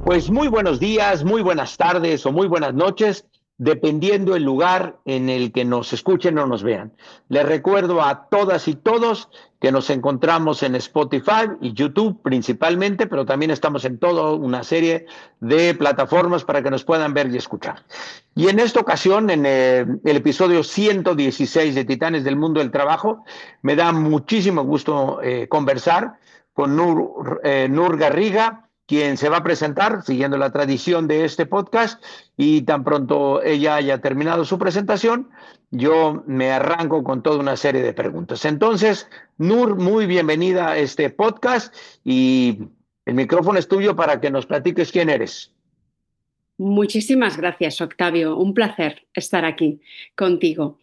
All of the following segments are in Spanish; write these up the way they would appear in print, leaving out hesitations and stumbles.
Pues muy buenos días, muy buenas tardes o muy buenas noches, dependiendo el lugar en el que nos escuchen o nos vean. Les recuerdo a todas y todos que nos encontramos en Spotify y YouTube principalmente, pero también estamos en toda una serie de plataformas para que nos puedan ver y escuchar. Y en esta ocasión, en el episodio 116 de Titanes del Mundo del Trabajo, me da muchísimo gusto conversar con Nur Garriga, quien se va a presentar siguiendo la tradición de este podcast, y tan pronto ella haya terminado su presentación, yo me arranco con toda una serie de preguntas. Entonces, Nur, muy bienvenida a este podcast y el micrófono es tuyo para que nos platiques quién eres. Muchísimas gracias, Octavio. Un placer estar aquí contigo.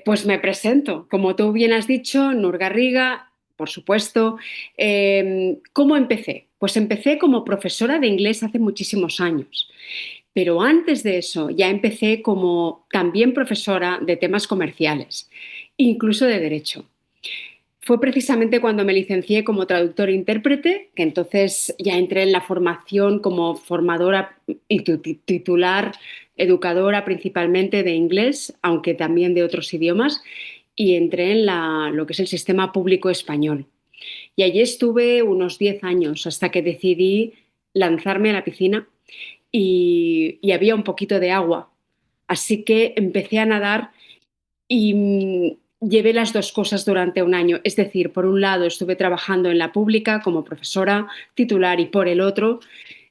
Pues me presento. Como tú bien has dicho, Nur Garriga, por supuesto. ¿Cómo empecé? Pues empecé como profesora de inglés hace muchísimos años. Pero antes de eso ya empecé como también profesora de temas comerciales, incluso de derecho. Fue precisamente cuando me licencié como traductor e intérprete, que entonces ya entré en la formación como formadora y titular, educadora principalmente de inglés, aunque también de otros idiomas, y entré en lo que es el sistema público español. Y allí estuve unos 10 años hasta que decidí lanzarme a la piscina y había un poquito de agua. Así que empecé a nadar y llevé las dos cosas durante un año. Es decir, por un lado estuve trabajando en la pública como profesora titular y por el otro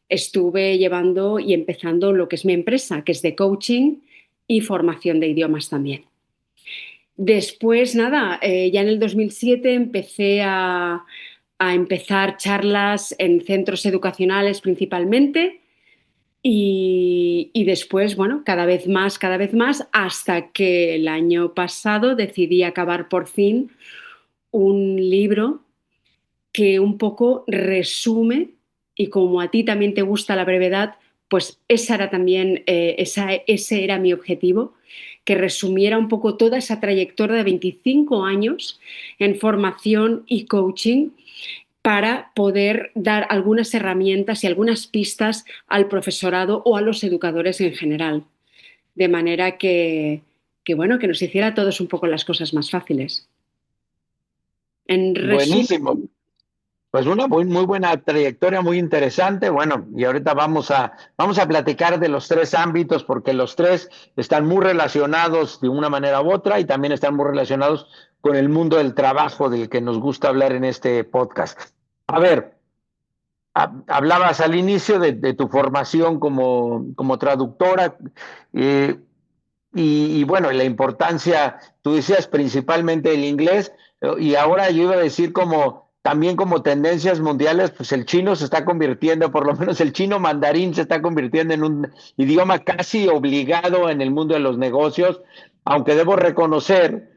estuve llevando y empezando lo que es mi empresa, que es de coaching y formación de idiomas también. Después, nada, ya en el 2007 empecé a empezar charlas en centros educacionales principalmente y después, bueno, cada vez más, hasta que el año pasado decidí acabar por fin un libro que un poco resume, y como a ti también te gusta la brevedad, pues esa era también, ese era mi objetivo, que resumiera un poco toda esa trayectoria de 25 años en formación y coaching para poder dar algunas herramientas y algunas pistas al profesorado o a los educadores en general, de manera bueno, que nos hiciera a todos un poco las cosas más fáciles. En resumen, Buenísimo. Pues una muy buena trayectoria, muy interesante. Bueno, y ahorita vamos a platicar de los tres ámbitos porque los tres están muy relacionados de una manera u otra y también están muy relacionados con el mundo del trabajo del que nos gusta hablar en este podcast. A ver, hablabas al inicio de tu formación como traductora, eh, y bueno, la importancia, tú decías principalmente el inglés, y ahora yo iba a decir como también como tendencias mundiales, pues el chino se está convirtiendo, por lo menos el chino mandarín se está convirtiendo en un idioma casi obligado en el mundo de los negocios, aunque debo reconocer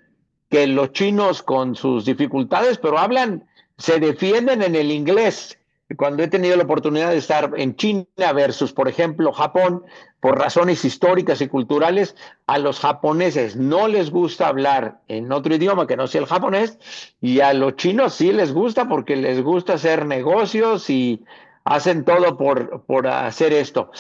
que los chinos con sus dificultades, pero hablan, se defienden en el inglés. Cuando he tenido la oportunidad de estar en China versus, por ejemplo, Japón, por razones históricas y culturales, a los japoneses no les gusta hablar en otro idioma que no sea el japonés, y a los chinos sí les gusta porque les gusta hacer negocios y hacen todo por hacer esto.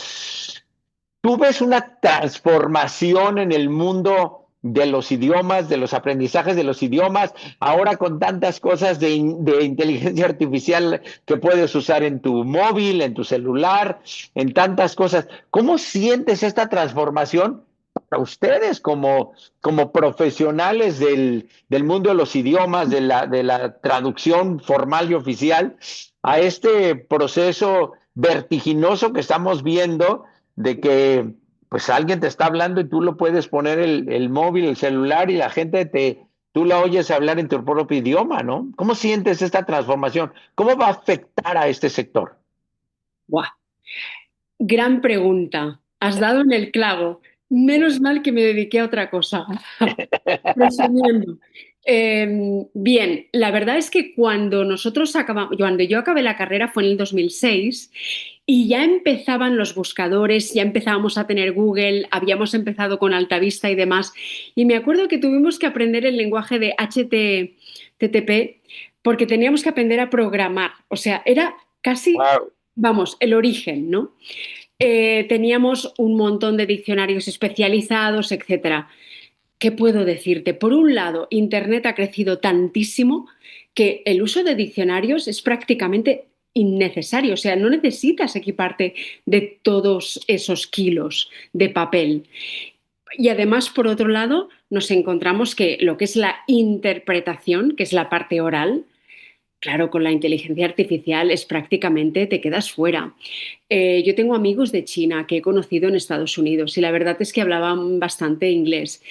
¿Tú ves una transformación en el mundo de los idiomas, de los aprendizajes de los idiomas, ahora con tantas cosas de inteligencia artificial que puedes usar en tu móvil, en tu celular, en tantas cosas? ¿Cómo sientes esta transformación para ustedes como profesionales del mundo de los idiomas, de la traducción formal y oficial, a este proceso vertiginoso que estamos viendo de que pues alguien te está hablando y tú lo puedes poner el móvil, el celular, y la gente tú la oyes hablar en tu propio idioma, ¿no? ¿Cómo sientes esta transformación? ¿Cómo va a afectar a este sector? ¡buah! Gran pregunta. Has dado en el clavo. Menos mal que me dediqué a otra cosa. Resumiendo. Bien, la verdad es que cuando yo acabé la carrera fue en el 2006 y ya empezaban los buscadores, ya empezábamos a tener Google, habíamos empezado con Altavista y demás. Y me acuerdo que tuvimos que aprender el lenguaje de HTTP porque teníamos que aprender a programar. O sea, era casi Wow. vamos, el origen, ¿no? Teníamos un montón de diccionarios especializados, etcétera. ¿Qué puedo decirte? Por un lado, Internet ha crecido tantísimo que el uso de diccionarios es prácticamente innecesario, o sea, no necesitas equiparte de todos esos kilos de papel. Y además, por otro lado, nos encontramos que lo que es la interpretación, que es la parte oral, claro, con la inteligencia artificial es prácticamente te quedas fuera. Yo tengo amigos de China que he conocido en Estados Unidos y la verdad es que hablaban bastante inglés,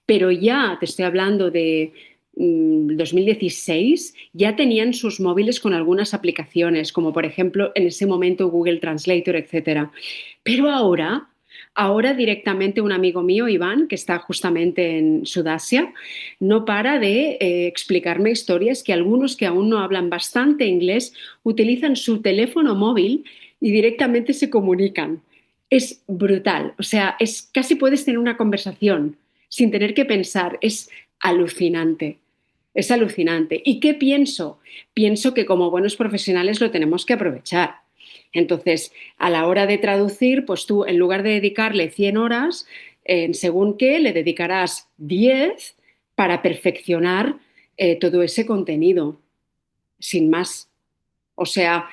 pero ya te estoy hablando de 2016, ya tenían sus móviles con algunas aplicaciones, como por ejemplo en ese momento Google Translator, etcétera. Pero ahora directamente un amigo mío, Iván, que está justamente en Sudasia, no para de explicarme historias que algunos que aún no hablan bastante inglés utilizan su teléfono móvil y directamente se comunican. Es brutal, o sea, es casi puedes tener una conversación sin tener que pensar, es alucinante. Es alucinante. ¿Y qué pienso? Pienso que como buenos profesionales lo tenemos que aprovechar. Entonces, a la hora de traducir, pues tú en lugar de dedicarle 100 horas, según qué, le dedicarás 10 para perfeccionar todo ese contenido, sin más. O sea,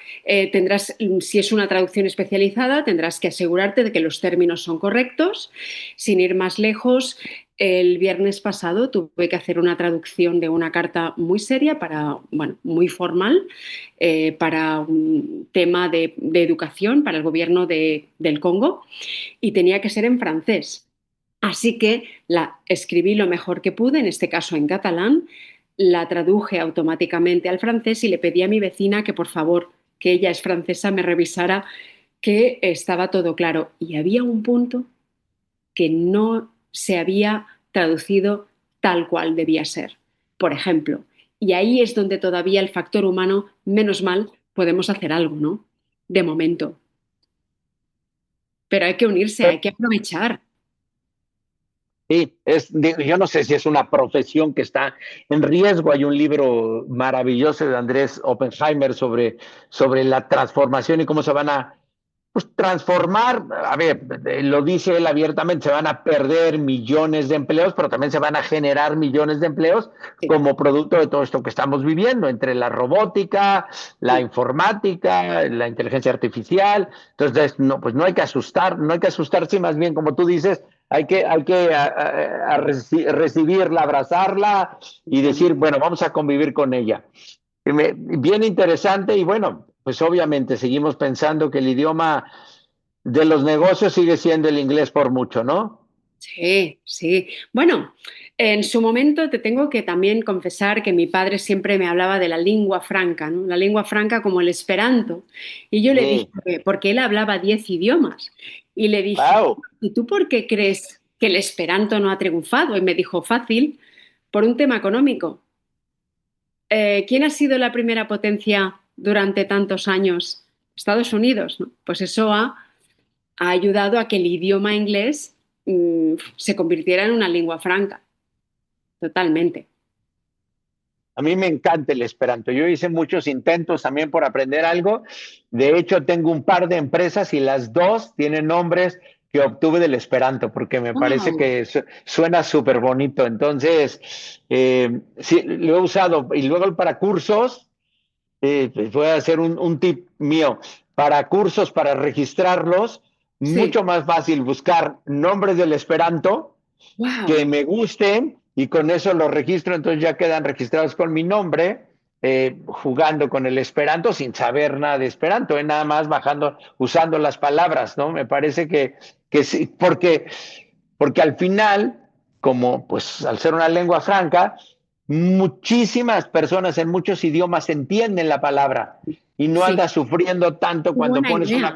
si es una traducción especializada, tendrás que asegurarte de que los términos son correctos. Sin ir más lejos, el viernes pasado tuve que hacer una traducción de una carta muy seria bueno, muy formal, para un tema de educación para el gobierno del Congo y tenía que ser en francés. Así que la escribí lo mejor que pude, en este caso en catalán, la traduje automáticamente al francés y le pedí a mi vecina que por favor, que ella es francesa, me revisara que estaba todo claro. Y había un punto que no se había traducido tal cual debía ser, por ejemplo. Y ahí es donde todavía el factor humano, menos mal, podemos hacer algo, ¿no? De momento. Pero hay que unirse, hay que aprovechar. Sí, yo no sé si es una profesión que está en riesgo. Hay un libro maravilloso de Andrés Oppenheimer sobre la transformación y cómo se van a pues, transformar. A ver, lo dice él abiertamente, se van a perder millones de empleos, pero también se van a generar millones de empleos Sí, como producto de todo esto que estamos viviendo, entre la robótica, la sí. informática, la inteligencia artificial. Entonces, no, pues no hay que asustarse, más bien, como tú dices, hay que recibirla, abrazarla y decir, bueno, vamos a convivir con ella. Bien interesante y bueno, pues obviamente seguimos pensando que el idioma de los negocios sigue siendo el inglés por mucho, ¿no? Sí, sí. Bueno, en su momento te tengo que también confesar que mi padre siempre me hablaba de la lengua franca, ¿no? La lengua franca como el esperanto. Y yo le dije, Sí. porque él hablaba 10 idiomas. Y le dije, Wow. ¿y tú por qué crees que el esperanto no ha triunfado? Y me dijo, fácil, por un tema económico. ¿Quién ha sido la primera potencia durante tantos años? Estados Unidos, ¿no? Pues eso ha ayudado a que el idioma inglés se convirtiera en una lengua franca, totalmente. A mí me encanta el Esperanto. Yo hice muchos intentos también por aprender algo. De hecho, tengo un par de empresas y las dos tienen nombres que obtuve del Esperanto, porque me parece Wow. que suena súper bonito. Entonces, sí, lo he usado. Y luego para cursos, pues voy a hacer un tip mío. Para cursos, para registrarlos, Sí, mucho más fácil buscar nombres del Esperanto que wow. me gusten y con eso los registro, entonces ya quedan registrados con mi nombre, jugando con el Esperanto sin saber nada de Esperanto, nada más bajando, usando las palabras, ¿no? Me parece que sí, porque al final, como pues al ser una lengua franca, muchísimas personas en muchos idiomas entienden la palabra y no Sí, andas sufriendo tanto qué cuando buena pones idea.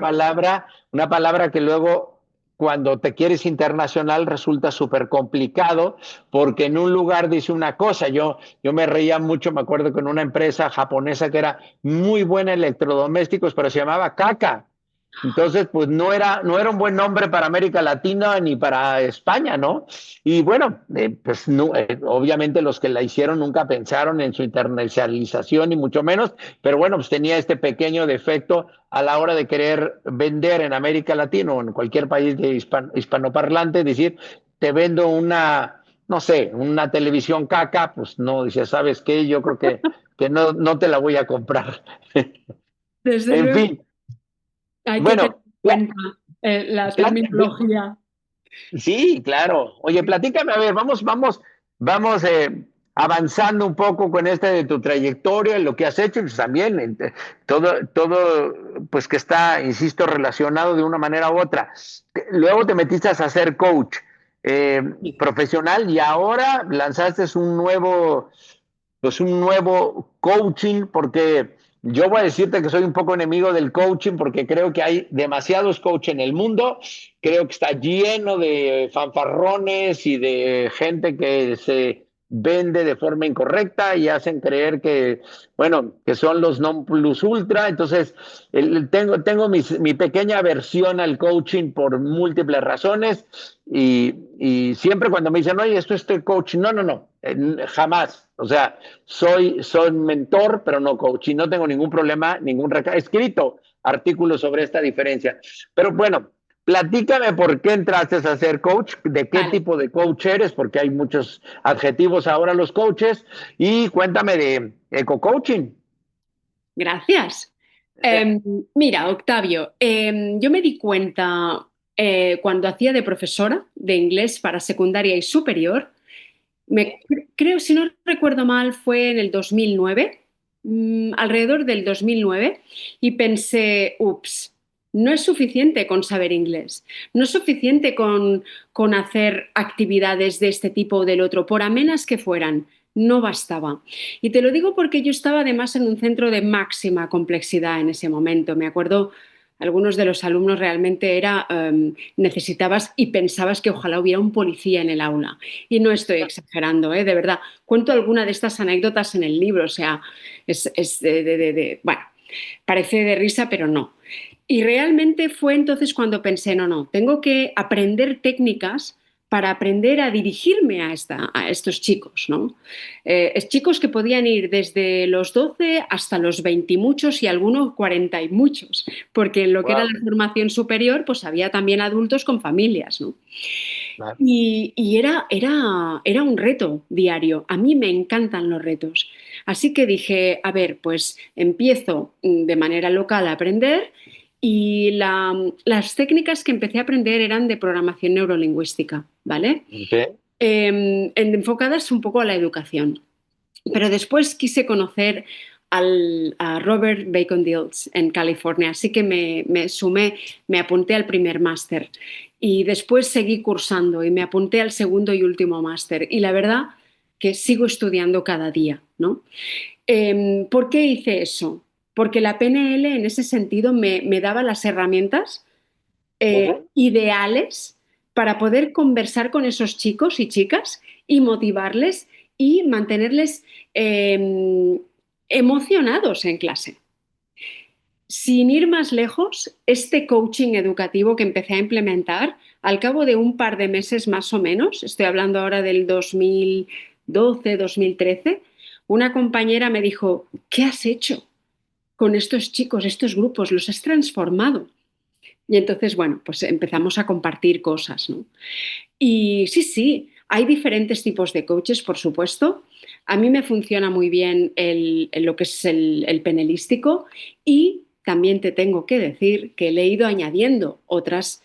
una palabra que luego cuando te quieres internacional resulta súper complicado porque en un lugar dice una cosa. Yo me reía mucho, me acuerdo que en una empresa japonesa que era muy buena en electrodomésticos, pero se llamaba caca. Entonces, pues no era un buen nombre para América Latina ni para España, ¿no? Y bueno, pues no, obviamente los que la hicieron nunca pensaron en su internacionalización, ni mucho menos, pero bueno, pues tenía este pequeño defecto a la hora de querer vender en América Latina o en cualquier país de hispanoparlante, decir, te vendo una, no sé, una televisión caca, pues no, dice, ¿sabes qué? Yo creo que no te la voy a comprar. Desde En luego, fin, hay que tener bueno. en cuenta la terminología. Sí, claro. Oye, platícame, a ver, vamos avanzando un poco con este de tu trayectoria, lo que has hecho, y pues también todo, pues que está, insisto, relacionado de una manera u otra. Luego te metiste a hacer coach eh, profesional y ahora lanzaste pues un nuevo coaching, porque yo voy a decirte que soy un poco enemigo del coaching porque creo que hay demasiados coaches en el mundo, creo que está lleno de fanfarrones y de gente que se vende de forma incorrecta y hacen creer que, bueno, que son los non plus ultra. Entonces, tengo mi pequeña aversión al coaching por múltiples razones y siempre cuando me dicen, oye, esto es coaching, no, no, no, jamás. O sea, soy mentor, pero no coach, y no tengo ningún problema, he escrito artículos sobre esta diferencia. Pero bueno, platícame por qué entraste a ser coach, de qué Vale, tipo de coach eres, porque hay muchos adjetivos ahora los coaches, y cuéntame de eco-coaching. gracias. Eh, Mira, Octavio, yo me di cuenta cuando hacía de profesora de inglés para secundaria y superior. Creo, si no recuerdo mal, fue en el 2009, alrededor del 2009, y pensé, ups, no es suficiente con saber inglés, no es suficiente con hacer actividades de este tipo o del otro, por amenas que fueran, no bastaba. Y te lo digo porque yo estaba además en un centro de máxima complejidad en ese momento. Me acuerdo, algunos de los alumnos realmente necesitabas y pensabas que ojalá hubiera un policía en el aula. Y no estoy exagerando, ¿eh? De verdad. Cuento alguna de estas anécdotas en el libro, o sea, es bueno, parece de risa, pero no. Y realmente fue entonces cuando pensé, no, no, tengo que aprender técnicas para aprender a dirigirme a estos chicos, ¿no? Es chicos que podían ir desde los 12 hasta los 20 y muchos y algunos 40 y muchos, porque en lo que era Wow. la formación superior, pues había también adultos con familias, ¿no? Claro. Era un reto diario. A mí me encantan los retos. Así que dije, a ver, pues empiezo de manera local a aprender y las técnicas que empecé a aprender eran de programación neurolingüística, ¿vale? Okay. Enfocadas un poco a la educación. Pero después quise conocer a Robert Bacon Dills en California, así que me sumé, me apunté al primer máster y después seguí cursando y me apunté al segundo y último máster. Y la verdad que sigo estudiando cada día, ¿no? ¿Por qué hice eso? Porque la PNL en ese sentido me daba las herramientas Ujú. ideales para poder conversar con esos chicos y chicas y motivarles y mantenerles emocionados en clase. Sin ir más lejos, este coaching educativo que empecé a implementar, al cabo de un par de meses más o menos, estoy hablando ahora del 2012, 2013, una compañera me dijo, ¿qué has hecho con estos chicos, estos grupos? ¿Los has transformado? Y entonces, bueno, pues empezamos a compartir cosas, ¿no? Y sí, sí, hay diferentes tipos de coaches, por supuesto. A mí me funciona muy bien lo que es el penelístico y también te tengo que decir que le he ido añadiendo otras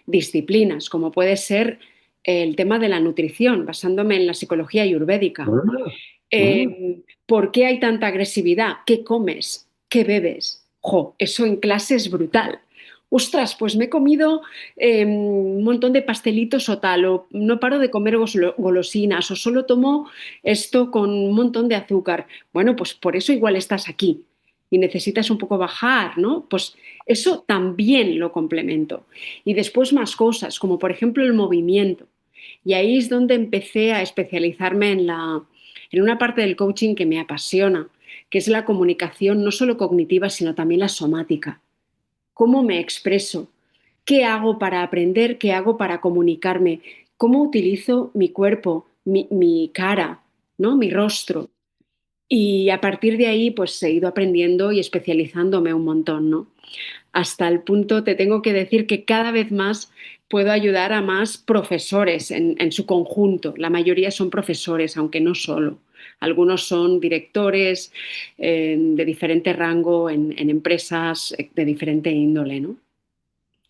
disciplinas, como puede ser el tema de la nutrición, basándome en la psicología ayurvédica. Mm, mm. ¿Por qué hay tanta agresividad? ¿Qué comes? ¿Qué bebes? Jo, eso en clase es brutal. Ostras, pues me he comido un montón de pastelitos o tal, o no paro de comer golosinas, o solo tomo esto con un montón de azúcar. Bueno, pues por eso igual estás aquí y necesitas un poco bajar, ¿no? Pues eso también lo complemento. Y después más cosas, como por ejemplo el movimiento. Y ahí es donde empecé a especializarme en una parte del coaching que me apasiona, que es la comunicación no solo cognitiva, sino también la somática. cómo me expreso, qué hago para aprender, qué hago para comunicarme, cómo utilizo mi cuerpo, mi cara, ¿no? Mi rostro. Y a partir de ahí, pues he ido aprendiendo y especializándome un montón, ¿no? Hasta el punto, te tengo que decir que cada vez más puedo ayudar a más profesores en su conjunto. La mayoría son profesores, aunque no solo. Algunos son directores de diferente rango en empresas de diferente índole, ¿no?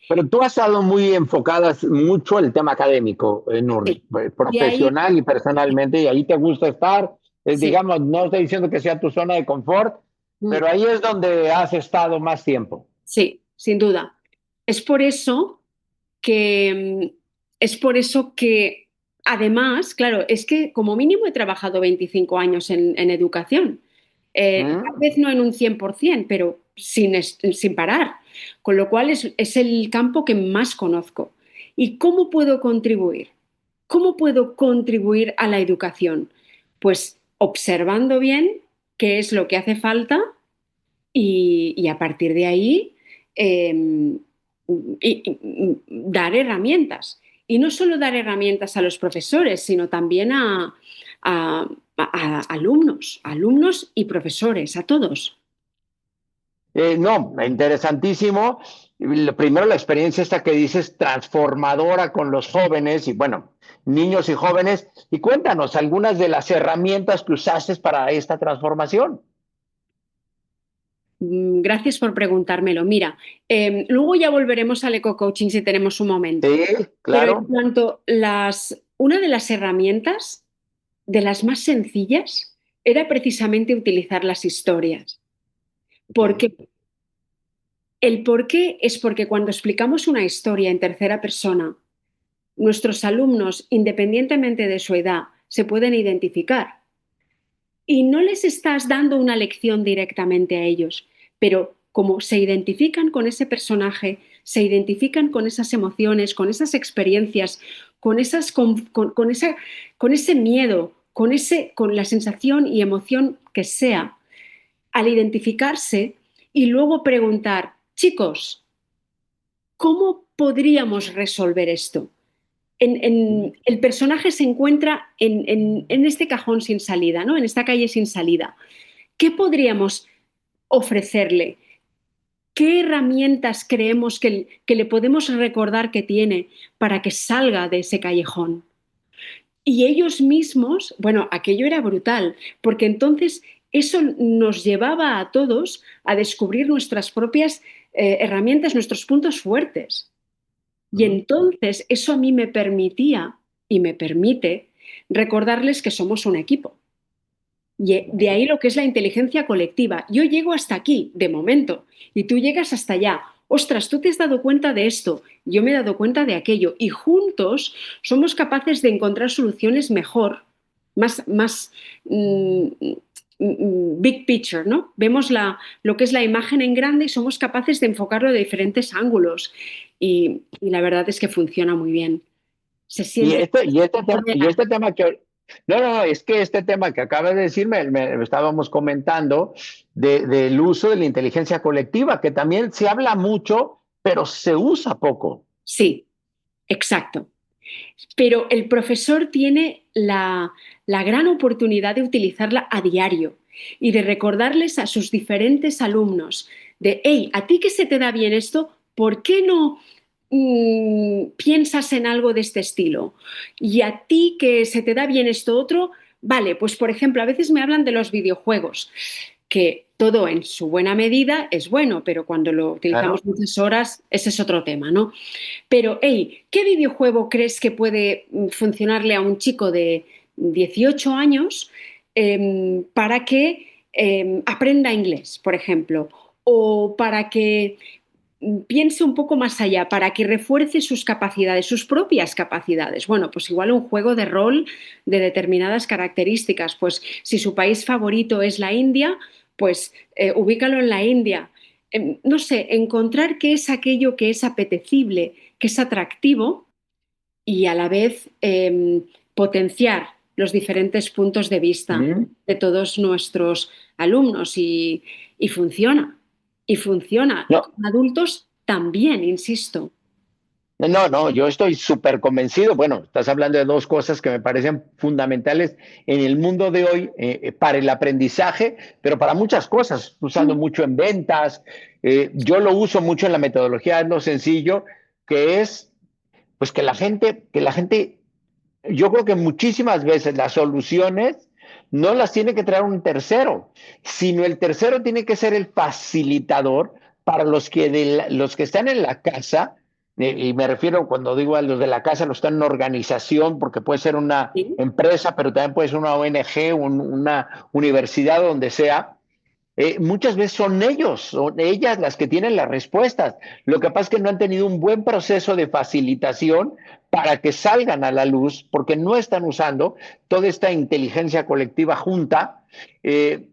Pero tú has estado muy enfocada mucho en el tema académico, Sí. Y ahí, profesional y personalmente, y ahí te gusta estar. sí. Digamos, no estoy diciendo que sea tu zona de confort, Mm. pero ahí es donde has estado más tiempo. Sí, sin duda. Es por eso es por eso que, además, claro, es que como mínimo he trabajado 25 años en educación. Tal ¿Mm? vez no en un 100%, pero sin parar. Con lo cual es el campo que más conozco. ¿Y cómo puedo contribuir? ¿Cómo puedo contribuir a la educación? Pues observando bien qué es lo que hace falta y a partir de ahí eh, dar herramientas. Y no solo dar herramientas a los profesores, sino también a alumnos, alumnos y profesores, a todos. No, interesantísimo. Primero la experiencia esta que dices transformadora con los jóvenes y bueno, niños y jóvenes. Y cuéntanos algunas de las herramientas que usaste para esta transformación. Gracias por preguntármelo. Mira, luego ya volveremos al eco-coaching si tenemos un momento. Sí, Pero en claro. cuanto una de las herramientas, de las más sencillas, era precisamente utilizar las historias. Okay. Porque el por qué es porque cuando explicamos una historia en tercera persona, nuestros alumnos, independientemente de su edad, se pueden identificar. Y no les estás dando una lección directamente a ellos, pero como se identifican con ese personaje, se identifican con esas emociones, con esas experiencias, con ese miedo, con la sensación y emoción que sea, al identificarse y luego preguntar, chicos, ¿cómo podríamos resolver esto? El personaje se encuentra en este cajón sin salida, ¿no? En esta calle sin salida. ¿Qué podríamos ofrecerle? ¿Qué herramientas creemos que le podemos recordar que tiene para que salga de ese callejón? Y ellos mismos, bueno, aquello era brutal, porque entonces eso nos llevaba a todos a descubrir nuestras propias herramientas, nuestros puntos fuertes. Y Mm. entonces eso a mí me permitía y me permite recordarles que somos un equipo. Y de ahí lo que es la inteligencia colectiva. Yo llego hasta aquí, de momento, y tú llegas hasta allá. Ostras, tú te has dado cuenta de esto, yo me he dado cuenta de aquello, y juntos somos capaces de encontrar soluciones mejor, más big picture, ¿no? Vemos lo que es la imagen en grande y somos capaces de enfocarlo de diferentes ángulos. Y la verdad es que funciona muy bien. Se Y siente. este tema que, no, no, es que este tema que acabas de decir, estábamos comentando del uso de la inteligencia colectiva, que también se habla mucho, pero se usa poco. Sí, exacto. Pero el profesor tiene la gran oportunidad de utilizarla a diario y de recordarles a sus diferentes alumnos de, hey, a ti que se te da bien esto, ¿por qué no piensas en algo de este estilo? Y a ti que se te da bien esto otro, vale, pues por ejemplo, a veces me hablan de los videojuegos, que todo en su buena medida es bueno, pero cuando lo utilizamos Claro. muchas horas, ese es otro tema, ¿no? Pero, hey, ¿qué videojuego crees que puede funcionarle a un chico de 18 años para que aprenda inglés, por ejemplo? O para que piense un poco más allá, para que refuerce sus capacidades, sus propias capacidades. Bueno, pues igual un juego de rol de determinadas características. Pues si su país favorito es la India, pues ubícalo en la India. No sé, encontrar qué es aquello que es apetecible, que es atractivo y a la vez potenciar los diferentes puntos de vista Mm. de todos nuestros alumnos y funciona. Y funciona No, con adultos también, insisto. No, no, yo estoy súper convencido. Bueno, estás hablando de dos cosas que me parecen fundamentales en el mundo de hoy para el aprendizaje, pero para muchas cosas, usando mucho en ventas. Yo lo uso mucho en la metodología, es lo sencillo, que es pues que la gente, yo creo que muchísimas veces las soluciones no las tiene que traer un tercero, sino el tercero tiene que ser el facilitador para los que están en la casa, y me refiero cuando digo a los de la casa, los que están en una organización, porque puede ser una Sí, empresa, pero también puede ser una ONG, una universidad, donde sea. Muchas veces son ellos, son ellas las que tienen las respuestas. Lo que pasa es que no han tenido un buen proceso de facilitación para que salgan a la luz, porque no están usando toda esta inteligencia colectiva junta, eh,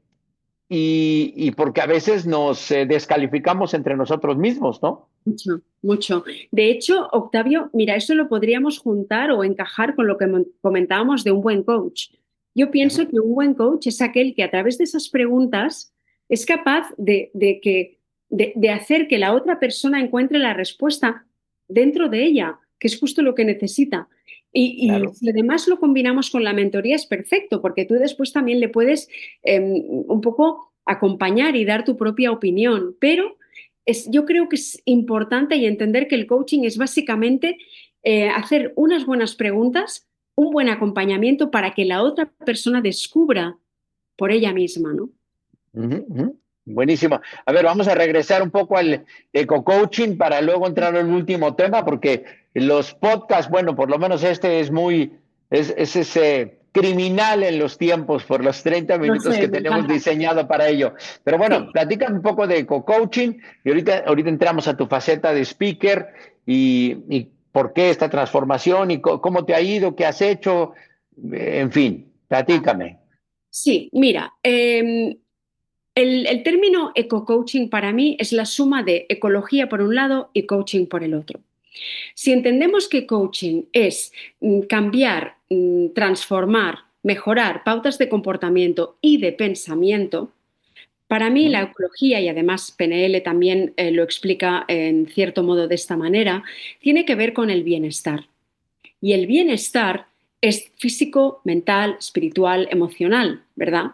y porque a veces nos descalificamos entre nosotros mismos, ¿no? mucho, mucho. De hecho, Octavio, mira, eso lo podríamos juntar o encajar con lo que comentábamos de un buen coach. Yo pienso que un buen coach es aquel que a través de esas preguntas es capaz de hacer que la otra persona encuentre la respuesta dentro de ella, que es justo lo que necesita. Y Claro. si además lo combinamos con la mentoría es perfecto, porque tú después también le puedes un poco acompañar y dar tu propia opinión, pero yo creo que es importante y entender que el coaching es básicamente hacer unas buenas preguntas, un buen acompañamiento para que la otra persona descubra por ella misma, ¿no? Ujú, ujú. Buenísimo. A ver, vamos a regresar un poco al eco-coaching para luego entrar al último tema, porque los podcasts, bueno, por lo menos este es ese criminal en los tiempos por los 30 No minutos sé, que me tenemos encanta. diseñado para ello. Pero bueno, Sí. platícame un poco de eco-coaching y ahorita entramos a tu faceta de speaker y por qué esta transformación y cómo te ha ido, qué has hecho, en fin, platícame. Sí, mira, el término eco-coaching para mí es la suma de ecología por un lado y coaching por el otro. Si entendemos que coaching es cambiar, transformar, mejorar pautas de comportamiento y de pensamiento, para mí la ¿Mm? ecología, y además PNL también lo explica en cierto modo de esta manera, tiene que ver con el bienestar. Y el bienestar es físico, mental, espiritual, emocional, ¿verdad?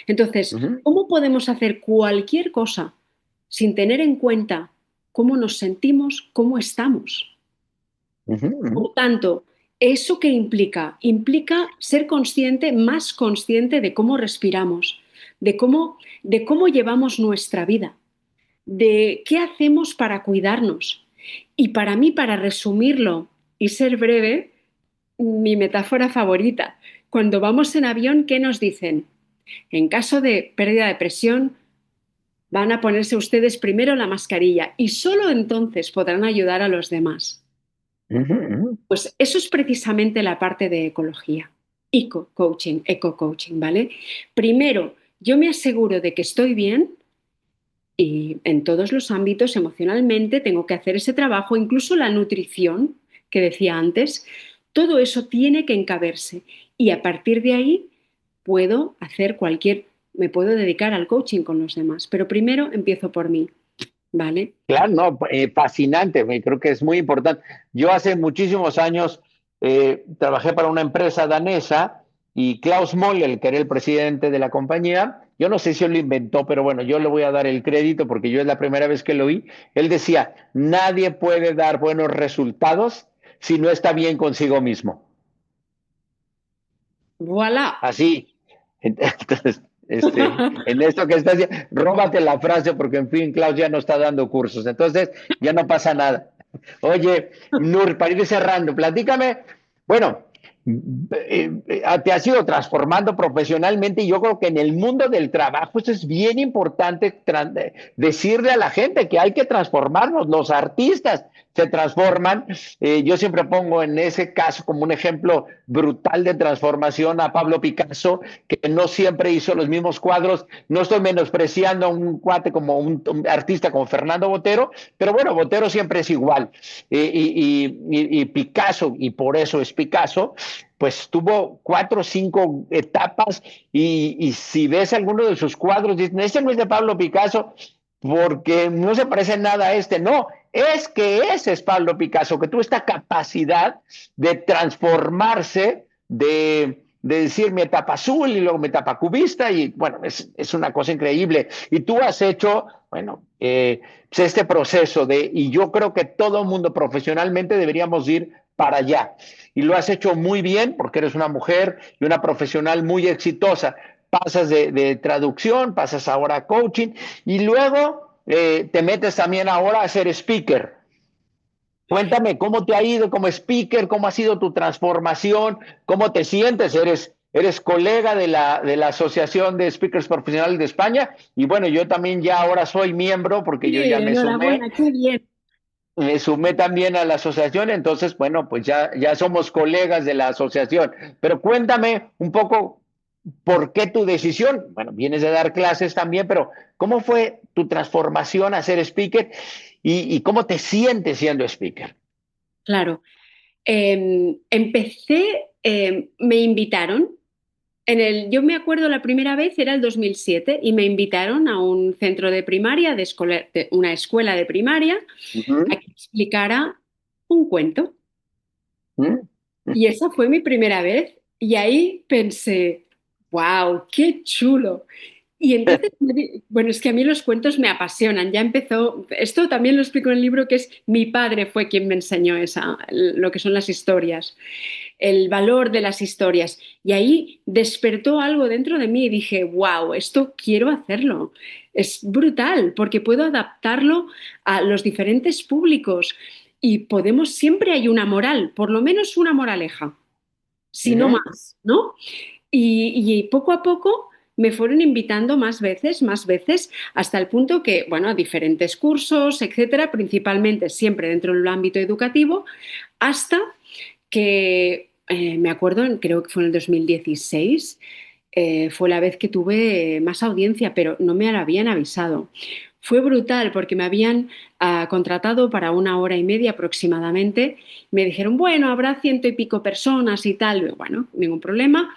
Entonces, Ujú, ¿cómo podemos hacer cualquier cosa sin tener en cuenta cómo nos sentimos, cómo estamos? ujú, ujú. Por tanto, ¿eso qué implica? Implica ser consciente, más consciente de cómo respiramos, de cómo llevamos nuestra vida, de qué hacemos para cuidarnos. Y para mí, para resumirlo y ser breve, mi metáfora favorita, cuando vamos en avión, ¿qué nos dicen? En caso de pérdida de presión, van a ponerse ustedes primero la mascarilla y solo entonces podrán ayudar a los demás. Ujú, ujú, Pues eso es precisamente la parte de ecología, eco-coaching, ¿vale? Primero, yo me aseguro de que estoy bien y en todos los ámbitos emocionalmente tengo que hacer ese trabajo, incluso la nutrición que decía antes, todo eso tiene que encaberse y a partir de ahí puedo hacer me puedo dedicar al coaching con los demás, pero primero empiezo por mí, ¿vale? claro, no, fascinante, creo que es muy importante. Yo hace muchísimos años trabajé para una empresa danesa y Klaus Mollel, que era el presidente de la compañía, yo no sé si él lo inventó, pero bueno, yo le voy a dar el crédito porque yo es la primera vez que lo oí. Él decía, nadie puede dar buenos resultados si no está bien consigo mismo. Voilà. Así. Entonces, en esto que estás diciendo, róbate la frase porque, en fin, Klaus ya no está dando cursos. Entonces, ya no pasa nada. Oye, Nur, para ir cerrando, platícame. Bueno, te has ido transformando profesionalmente y yo creo que en el mundo del trabajo eso es bien importante decirle a la gente que hay que transformarnos. Los artistas se transforman. Yo siempre pongo en ese caso como un ejemplo brutal de transformación a Pablo Picasso, que no siempre hizo los mismos cuadros. No estoy menospreciando a un cuate como un artista como Fernando Botero, pero bueno, Botero siempre es igual. Y Picasso, y por eso es Picasso, pues tuvo 4 o 5 etapas y si ves alguno de sus cuadros, dicen, este no es de Pablo Picasso porque no se parece nada a este, no, ese es Pablo Picasso, que tuvo esta capacidad de transformarse, de decir mi etapa azul y luego mi etapa cubista, y bueno, es una cosa increíble. Y tú has hecho, bueno, pues este proceso y yo creo que todo el mundo profesionalmente deberíamos ir para allá. Y lo has hecho muy bien porque eres una mujer y una profesional muy exitosa. Pasas de traducción, pasas ahora a coaching y luego te metes también ahora a ser speaker. Cuéntame cómo te ha ido como speaker, cómo ha sido tu transformación, cómo te sientes. Eres colega de la Asociación de Speakers Profesionales de España y bueno, yo también ya ahora soy miembro porque yo ya Enhorabuena, qué bien. me sumé también a la asociación, entonces bueno, pues ya somos colegas de la asociación. Pero cuéntame un poco por qué tu decisión. Bueno, vienes de dar clases también, pero ¿cómo fue tu transformación a ser speaker y cómo te sientes siendo speaker? Claro. Empecé, me invitaron. Yo me acuerdo la primera vez era el 2007 y me invitaron a un centro de primaria, de una escuela de primaria, a Ujú, que explicara un cuento. ujú, Y esa fue mi primera vez. Y ahí pensé, wow, qué chulo. Y entonces, bueno, es que a mí los cuentos me apasionan. Ya empezó, esto también lo explico en el libro, que es mi padre fue quien me enseñó lo que son las historias, el valor de las historias. Y ahí despertó algo dentro de mí y dije, wow, esto quiero hacerlo. Es brutal porque puedo adaptarlo a los diferentes públicos y podemos, siempre hay una moral, por lo menos una moraleja, si no ujú. más, ¿no? Y poco a poco me fueron invitando más veces, hasta el punto que, bueno, a diferentes cursos, etcétera, principalmente siempre dentro del ámbito educativo, hasta que me acuerdo, creo que fue en el 2016, fue la vez que tuve más audiencia, pero no me la habían avisado. Fue brutal porque me habían contratado para 1 hora y media aproximadamente. Me dijeron, bueno, habrá ciento y pico personas y tal. Bueno, ningún problema.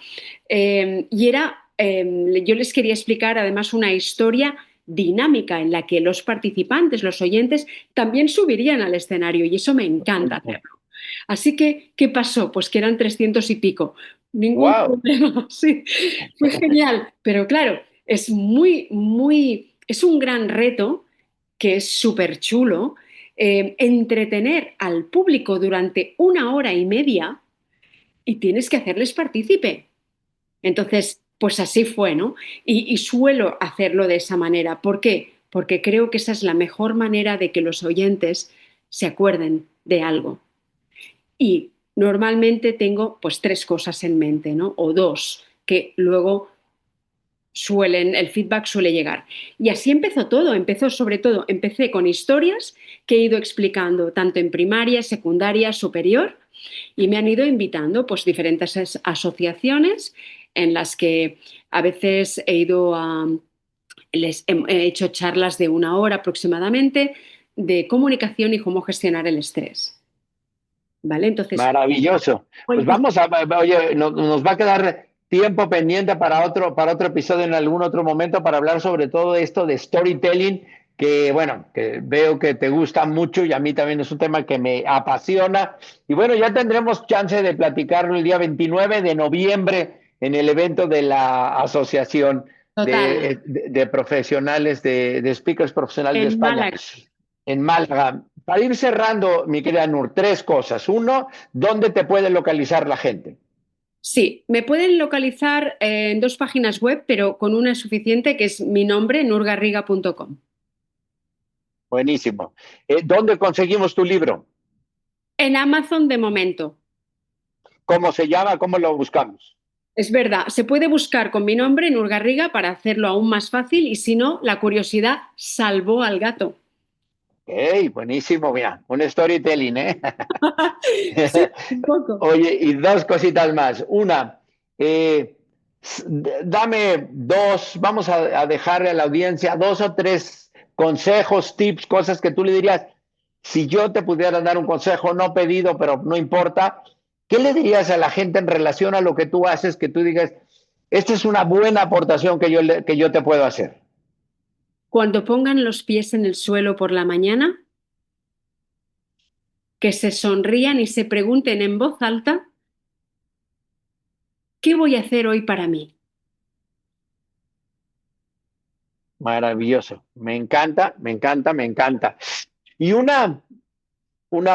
Yo les quería explicar además una historia dinámica en la que los participantes, los oyentes, también subirían al escenario y eso me encanta hacerlo. Así que, ¿qué pasó? Pues que eran 300 y pico. Ningún Wow. problema, sí, fue genial. Pero claro, es es un gran reto que es súper chulo, entretener al público durante 1 hora y media y tienes que hacerles partícipe. Entonces, pues así fue, ¿no? Y suelo hacerlo de esa manera. ¿Por qué? Porque creo que esa es la mejor manera de que los oyentes se acuerden de algo. Y normalmente tengo pues tres cosas en mente, ¿no? O dos, que luego el feedback suele llegar. Y así empezó todo, empecé con historias que he ido explicando tanto en primaria, secundaria, superior, y me han ido invitando pues diferentes asociaciones en las que a veces he hecho charlas de 1 hora aproximadamente de comunicación y cómo gestionar el estrés. ¿Vale? Entonces, Maravilloso. Pues oye, nos va a quedar tiempo pendiente para otro episodio en algún otro momento para hablar sobre todo esto de storytelling, que bueno, que veo que te gusta mucho y a mí también es un tema que me apasiona. Y bueno, ya tendremos chance de platicarlo el día 29 de noviembre en el evento de la Asociación total, de Profesionales, de Speakers Profesionales de en España Málaga. en Málaga. Para ir cerrando, mi querida Nur, tres cosas. Uno, ¿dónde te puede localizar la gente? Sí, me pueden localizar en dos páginas web, pero con una es suficiente, que es mi nombre, nurgarriga.com. Buenísimo. ¿Dónde conseguimos tu libro? En Amazon de momento. ¿Cómo se llama? ¿Cómo lo buscamos? Es verdad, se puede buscar con mi nombre, Nurgarriga, para hacerlo aún más fácil y si no, la curiosidad salvó al gato. Hey, buenísimo, mira, un storytelling, ¿eh? Sí, un poco. Oye, y dos cositas más. Una, eh, dame dos, vamos a dejarle a la audiencia dos o tres consejos, tips, cosas que tú le dirías. Si yo te pudiera dar un consejo no pedido, pero no importa, ¿qué le dirías a la gente en relación a lo que tú haces, que tú digas, esta es una buena aportación que yo te puedo hacer? Cuando pongan los pies en el suelo por la mañana, que se sonrían y se pregunten en voz alta, ¿qué voy a hacer hoy para mí? Maravilloso. Me encanta, me encanta, me encanta. Y una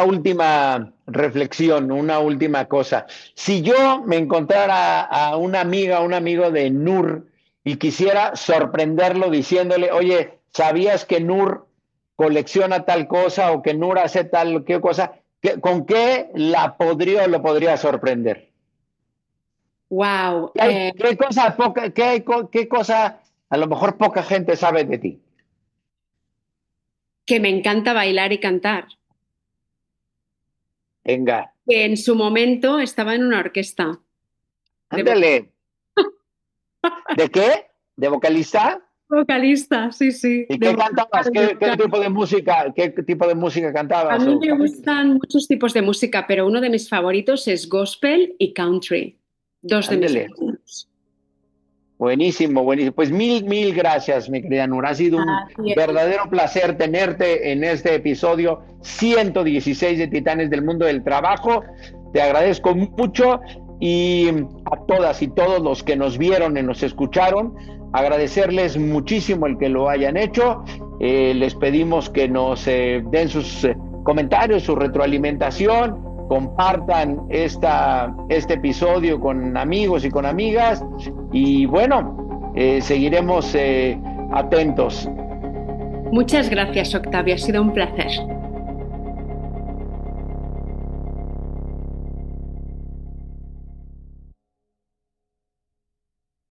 última reflexión, una última cosa. Si yo me encontrara a una amiga, un amigo de Nur y quisiera sorprenderlo diciéndole, oye, ¿sabías que Nur colecciona tal cosa o que Nur hace tal qué cosa? ¿Con qué la podría o lo podría sorprender? Wow, ¿Qué cosa poca, qué cosa a lo mejor poca gente sabe de ti? que me encanta bailar y cantar. Venga, Que en su momento estaba en una orquesta de ándale. ¿De qué? ¿De vocalista? vocalista, sí, sí, ¿Y de qué vocalista cantabas? de ¿Qué vocal. qué tipo de música A cantabas? mí O me cómo? gustan muchos tipos de música, pero uno de mis favoritos es gospel y country. Dos de mis Ándele. favoritos. Buenísimo, buenísimo. Pues mil gracias, mi querida Nura. Ha sido un Así es. verdadero placer tenerte en este episodio 116 de Titanes del Mundo del Trabajo. Te agradezco mucho y a todas y todos los que nos vieron y nos escucharon, agradecerles muchísimo el que lo hayan hecho. Les pedimos que nos den sus comentarios, su retroalimentación, compartan este episodio con amigos y con amigas y bueno, seguiremos atentos. Muchas gracias, Octavio. Ha sido un placer.